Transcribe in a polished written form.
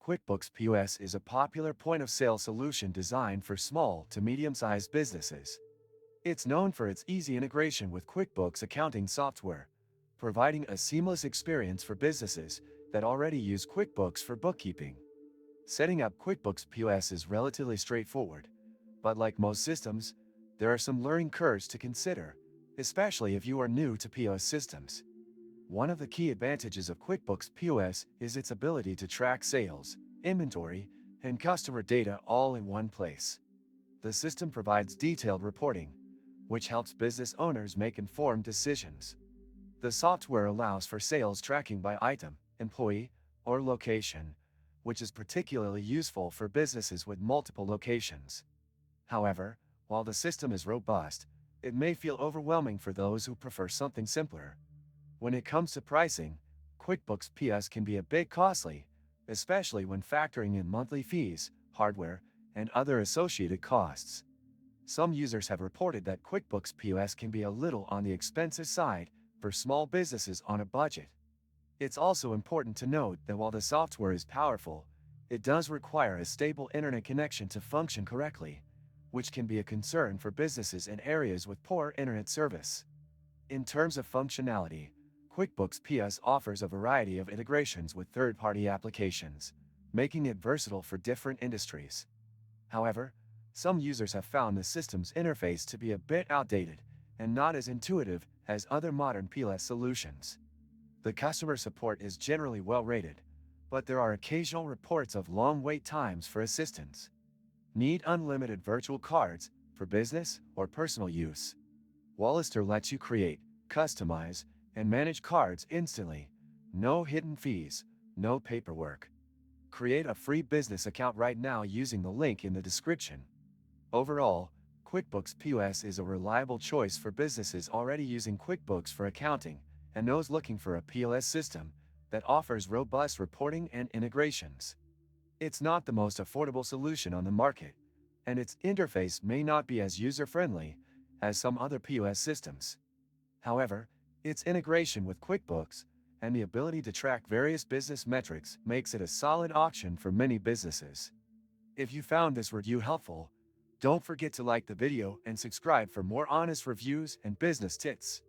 QuickBooks POS is a popular point-of-sale solution designed for small to medium-sized businesses. It's known for its easy integration with QuickBooks accounting software, providing a seamless experience for businesses that already use QuickBooks for bookkeeping. Setting up QuickBooks POS is relatively straightforward, but like most systems, there are some learning curves to consider, especially if you are new to POS systems. One of the key advantages of QuickBooks POS is its ability to track sales, inventory, and customer data all in one place. The system provides detailed reporting, which helps business owners make informed decisions. The software allows for sales tracking by item, employee, or location, which is particularly useful for businesses with multiple locations. However, while the system is robust, it may feel overwhelming for those who prefer something simpler. When it comes to pricing, QuickBooks PS can be a bit costly, especially when factoring in monthly fees, hardware, and other associated costs. Some users have reported that QuickBooks POS can be a little on the expensive side for small businesses on a budget. It's also important to note that while the software is powerful, it does require a stable internet connection to function correctly, which can be a concern for businesses in areas with poor internet service. In terms of functionality, QuickBooks PS offers a variety of integrations with third-party applications, making it versatile for different industries. However, some users have found the system's interface to be a bit outdated and not as intuitive as other modern POS solutions. The customer support is generally well-rated, but there are occasional reports of long wait times for assistance. Need unlimited virtual cards for business or personal use? Wallister lets you create, customize, and manage cards instantly. No hidden fees, no paperwork. Create a free business account right now using the link in the description. Overall, QuickBooks POS is a reliable choice for businesses already using QuickBooks for accounting and those looking for a POS system that offers robust reporting and integrations. It's not the most affordable solution on the market, and its interface may not be as user-friendly as some other POS systems. However, its integration with QuickBooks and the ability to track various business metrics makes it a solid option for many businesses. If you found this review helpful, don't forget to like the video and subscribe for more honest reviews and business tips.